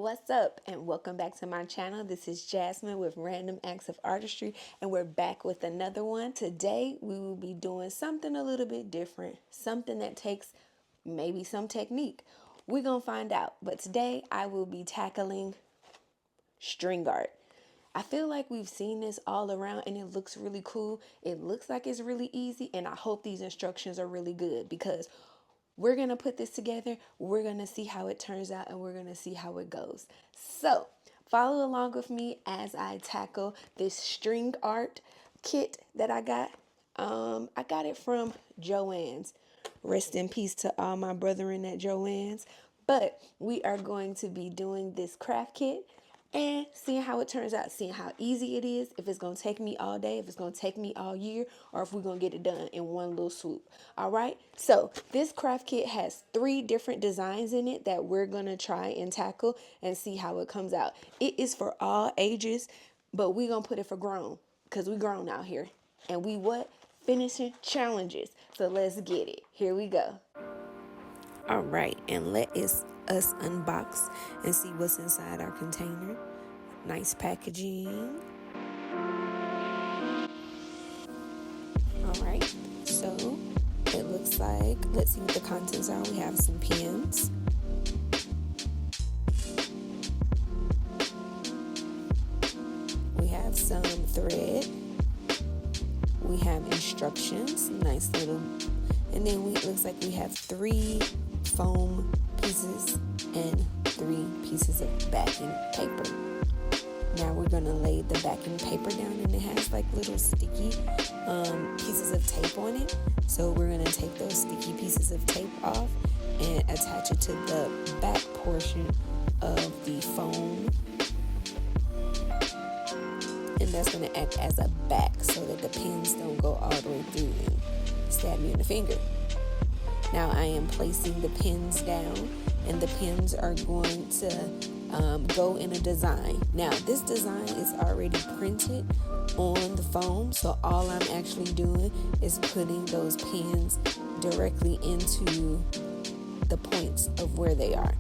What's up, and welcome back to my channel. This is Jasmine with Random Acts of Artistry, and we're back with another one. Today we will be doing something a little bit different, something that takes maybe some technique. We're gonna find out, but today I will be tackling string art. I feel like we've seen this all around and it looks really cool. It looks like it's really easy, and I hope these instructions are really good because we're going to put this together. We're going to see how it turns out and we're going to see how it goes. So follow along with me as I tackle this string art kit that I got. I got it from Joann's. Rest in peace to all my brethren at Joann's. But we are going to be doing this craft kit and seeing how it turns out, seeing how easy it is, if it's going to take me all day, if it's going to take me all year, or if we're going to get it done in one little swoop. All right, so this craft kit has 3 different designs in it that we're going to try and tackle and see how it comes out. It is for all ages, but we're going to put it for grown because we grown out here. And we what? Finishing challenges. So let's get it. Here we go. All right, and let us unbox and see what's inside our container. Nice packaging. All right, so it looks like, let's see what the contents are. We have some pens. We have some thread. We have instructions, nice little, and then it looks like we have 3 foam pieces and 3 pieces of backing paper. Now we're going to lay the backing paper down, and it has like little sticky pieces of tape on it. So we're going to take those sticky pieces of tape off and attach it to the back portion of the foam. And that's going to act as a back so that the pins don't go all the way through and stab you in the finger. Now I am placing the pins down, and the pins are going to go in a design. Now this design is already printed on the foam, so all I'm actually doing is putting those pins directly into the points of where they are.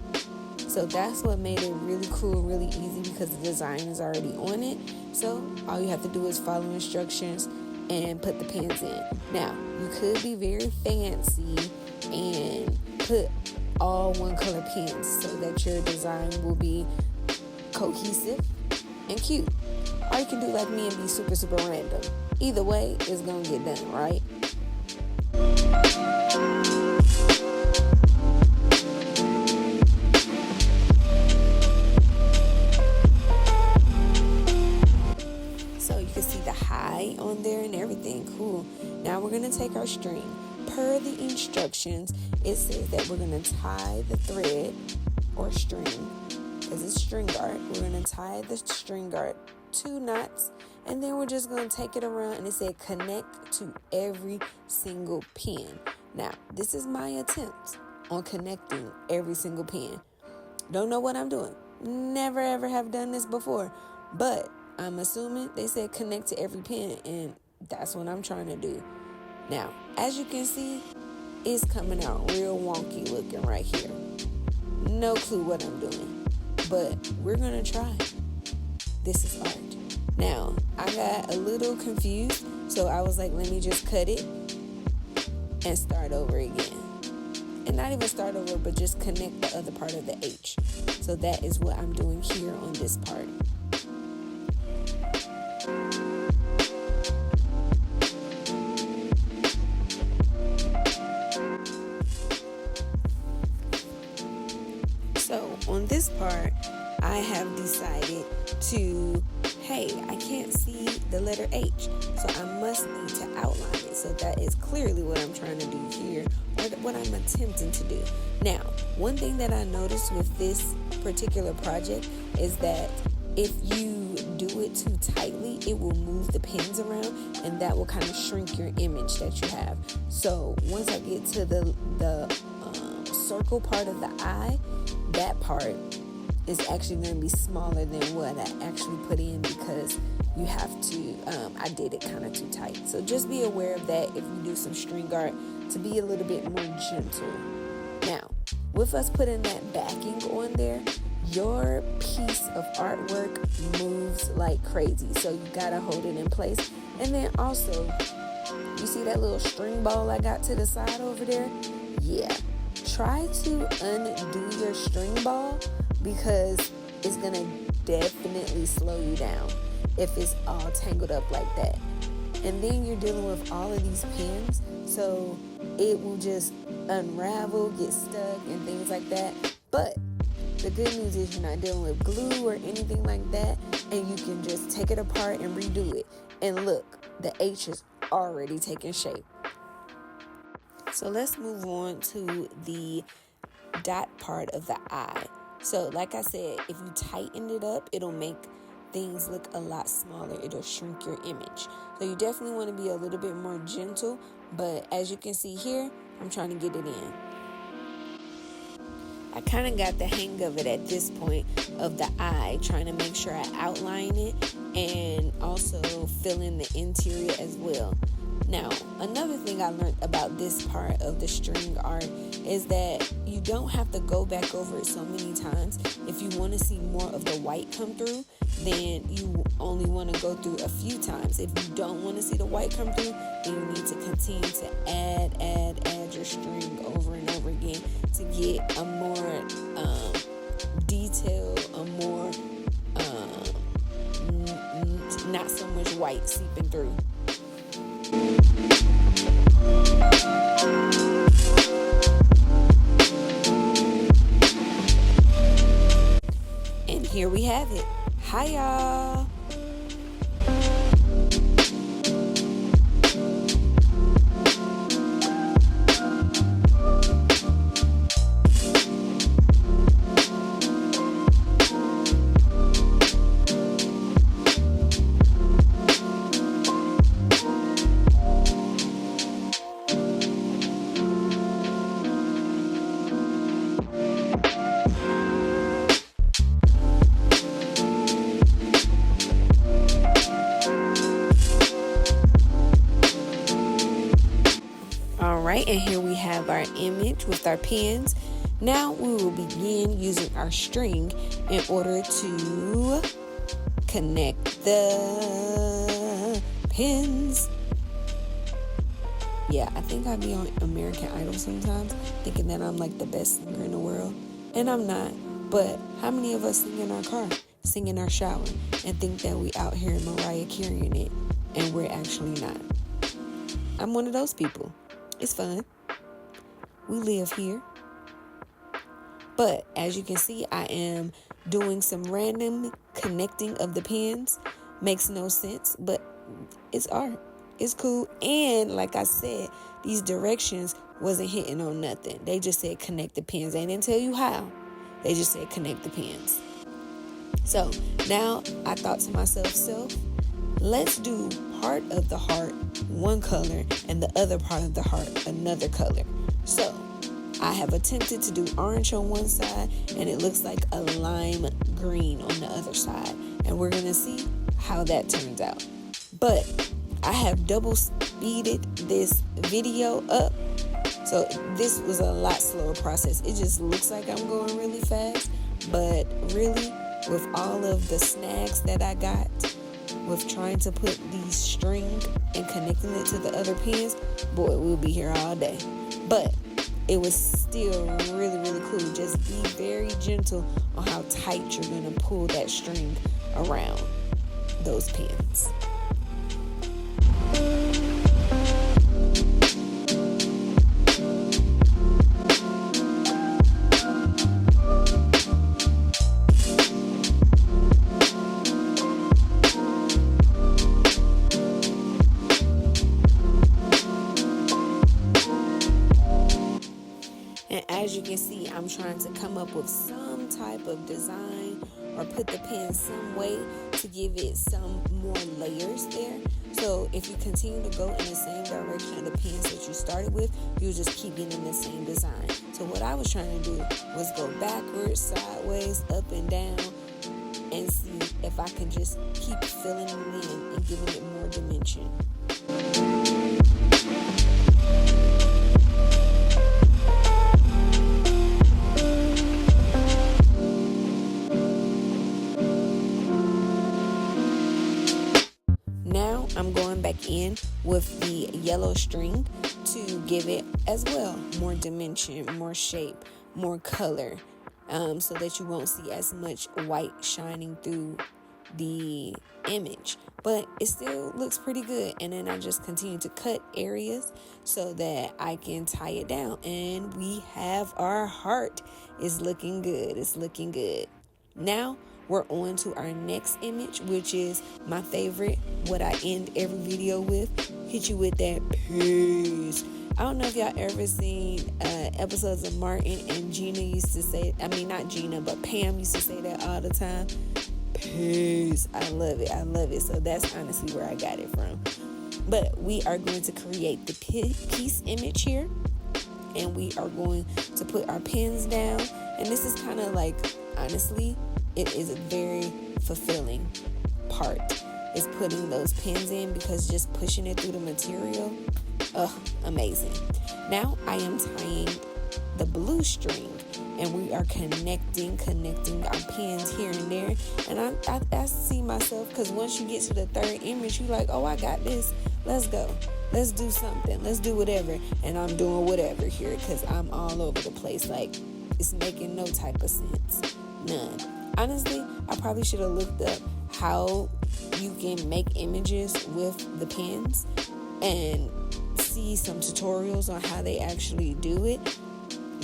So that's what made it really cool, really easy, because the design is already on it. So all you have to do is follow instructions and put the pins in. Now you could be very fancy and put all one color pins so that your design will be cohesive and cute. Or you can do like me and be super random. Either way, it's gonna get done, right? So you can see the high on there and everything. Cool. Now we're gonna take our string. Per the instructions, it says that we're going to tie the thread or string, because it's string art. We're going to tie the string art 2 knots, and then we're just going to take it around, and it said connect to every single pin. Now, this is my attempt on connecting every single pin. Don't know what I'm doing. Never ever have done this before, but I'm assuming they said connect to every pin, and that's what I'm trying to do. Now, as you can see, it's coming out real wonky looking right here. No clue what I'm doing, but we're going to try. This is art. Now, I got a little confused, so I was like, let me just cut it and start over again. And not even start over, but just connect the other part of the H. So that is what I'm doing here on this part. So on this part, I have decided to, hey, I can't see the letter H, so I must need to outline it. So that is clearly what I'm trying to do here, or what I'm attempting to do. Now, one thing that I noticed with this particular project is that if you do it too tightly, it will move the pins around, and that will kind of shrink your image that you have. So once I get to the circle part of the eye, that part is actually going to be smaller than what I actually put in, because you have to, I did it kind of too tight. So just be aware of that if you do some string art, to be a little bit more gentle. Now, with us putting that backing on there, your piece of artwork moves like crazy. So you gotta hold it in place. And then also, you see that little string ball I got to the side over there? Yeah. Try to undo your string ball because it's gonna definitely slow you down if it's all tangled up like that. And then you're dealing with all of these pins, so it will just unravel, get stuck, and things like that. But the good news is you're not dealing with glue or anything like that, and you can just take it apart and redo it. And look, the H is already taking shape. So let's move on to the dot part of the eye. So like I said, if you tighten it up, it'll make things look a lot smaller. It'll shrink your image. So you definitely want to be a little bit more gentle, but as you can see here, I'm trying to get it in. I kind of got the hang of it at this point of the eye, trying to make sure I outline it and also fill in the interior as well. Now, another thing I learned about this part of the string art is that you don't have to go back over it so many times. If you want to see more of the white come through, then you only want to go through a few times. If you don't want to see the white come through, then you need to continue to add your string over and over again to get a more detailed, a more not so much white seeping through. And here we have it. Hi, y'all. Alright, and here we have our image with our pins. Now we will begin using our string in order to connect the pins. Yeah, I think I be on American Idol sometimes thinking that I'm like the best singer in the world, and I'm not. But how many of us sing in our car, sing in our shower, and think that we out here Mariah carrying it, and we're actually not? I'm one of those people. It's fun. We live here. But as you can see, I am doing some random connecting of the pins. Makes no sense, but it's art. It's cool. And like I said, these directions wasn't hitting on nothing. They just said connect the pins. They didn't tell you how. They just said connect the pins. So now I thought to myself, let's do part of the heart one color and the other part of the heart another color. So I have attempted to do orange on one side, and it looks like a lime green on the other side, and we're gonna see how that turns out. But I have double speeded this video up, so this was a lot slower process. It just looks like I'm going really fast, but really with all of the snags that I got with trying to put these string and connecting it to the other pins, boy, we'll be here all day. But it was still really, really cool. Just be very gentle on how tight you're going to pull that string around those pins. And as you can see, I'm trying to come up with some type of design or put the pen some way to give it some more layers there. So if you continue to go in the same direction of the pens that you started with, you'll just keep getting the same design. So what I was trying to do was go backwards, sideways, up and down, and see if I can just keep filling it in and giving it more dimension. I'm going back in with the yellow string to give it as well more dimension, more shape, more color, so that you won't see as much white shining through the image, but it still looks pretty good. And then I just continue to cut areas so that I can tie it down, and we have our heart. Is looking good. It's looking good. Now we're on to our next image, which is my favorite, what I end every video with. Hit you with that peace. I don't know if y'all ever seen episodes of Martin and Gina used to say, I mean, not Gina, but Pam used to say that all the time. Peace. I love it. I love it. So that's honestly where I got it from. But we are going to create the peace image here, and we are going to put our pens down. And this is kind of like, honestly, it is a very fulfilling part, is putting those pens in, because just pushing it through the material, amazing. Now I am tying the blue string, and we are connecting our pins here and there. And I see myself, because once you get to the third image, you're like, oh, I got this. Let's go. Let's do something. Let's do whatever. And I'm doing whatever here, because I'm all over the place. Like, it's making no type of sense. None. Honestly, I probably should have looked up how you can make images with the pens and see some tutorials on how they actually do it.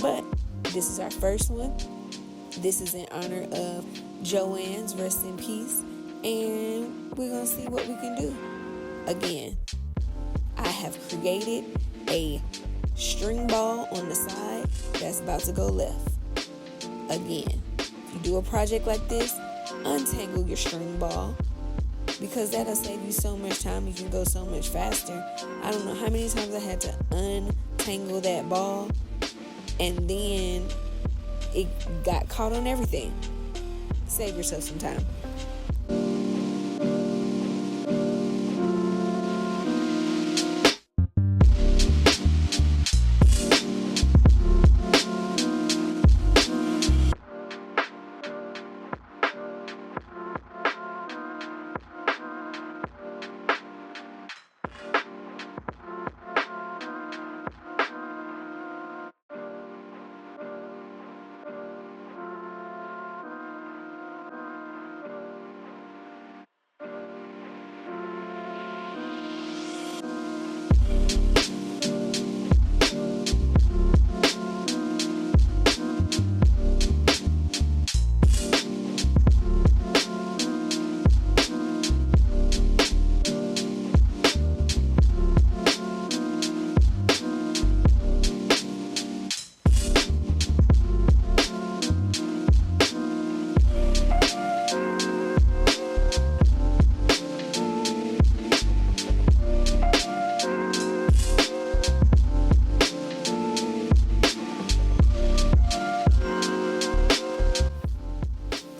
But this is our first one. This is in honor of Joann's, rest in peace. And we're going to see what we can do. Again, I have created a string ball on the side that's about to go left. Again, if you do a project like this, untangle your string ball, because that'll save you so much time. You can go so much faster. I don't know how many times I had to untangle that ball, and then it got caught on everything. Save yourself some time.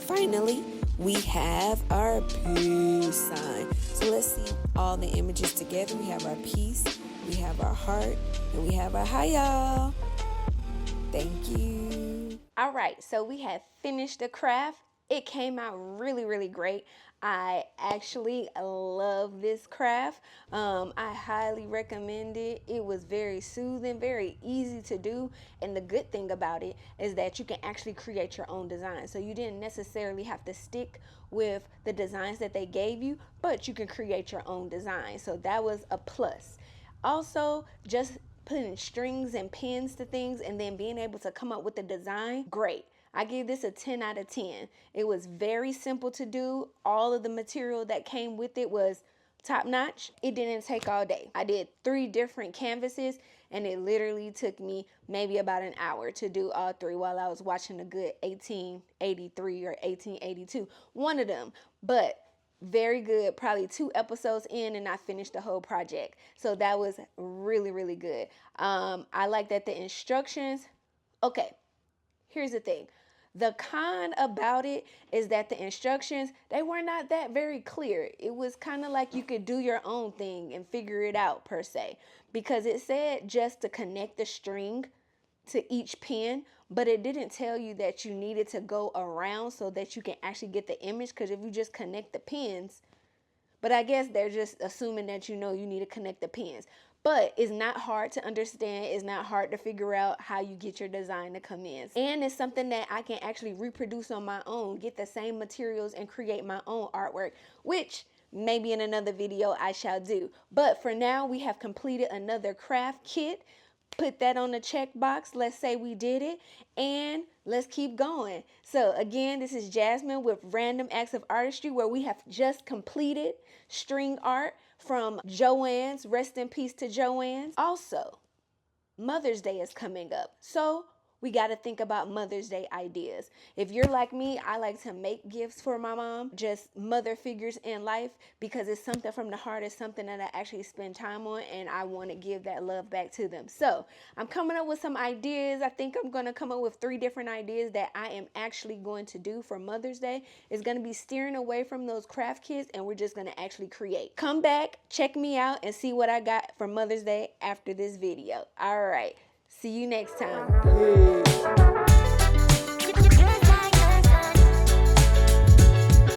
Finally, we have our peace sign. So let's see all the images together. We have our peace, we have our heart, and we have our hi y'all. Thank you. All right, so we have finished the craft. It came out really, really great. I actually love this craft. I highly recommend it. It was very soothing, very easy to do. And the good thing about it is that you can actually create your own design. So you didn't necessarily have to stick with the designs that they gave you, but you can create your own design. So that was a plus. Also, just putting strings and pins to things and then being able to come up with a design, great. I give this a 10 out of 10. It was very simple to do. All of the material that came with it was top notch. It didn't take all day. I did 3 different canvases, and it literally took me maybe about an hour to do all 3 while I was watching a good 1883 or 1882, one of them. But very good, probably 2 episodes in and I finished the whole project. So that was really, really good. I like that the instructions, okay, here's the thing. The con about it is that the instructions, they were not that very clear. It was kind of like you could do your own thing and figure it out per se, because it said just to connect the string to each pin, but it didn't tell you that you needed to go around so that you can actually get the image, because if you just connect the pins, but I guess they're just assuming that you know you need to connect the pins. But it's not hard to understand. It's not hard to figure out how you get your design to come in. And it's something that I can actually reproduce on my own, get the same materials and create my own artwork, which maybe in another video I shall do. But for now, we have completed another craft kit. Put that on the checkbox. Let's say we did it, and let's keep going. So again, this is Jasmine with Random Acts of Artistry, where we have just completed string art from Joann's. Rest in peace to Joann's. Also, Mother's Day is coming up, so we got to think about Mother's Day ideas. If you're like me, I like to make gifts for my mom, just mother figures in life, because it's something from the heart. It's something that I actually spend time on, and I want to give that love back to them. So I'm coming up with some ideas. I think I'm going to come up with 3 different ideas that I am actually going to do for Mother's Day. It's going to be steering away from those craft kits, and we're just going to actually create. Come back, check me out, and see what I got for Mother's Day after this video. All right. See you next time. Peace.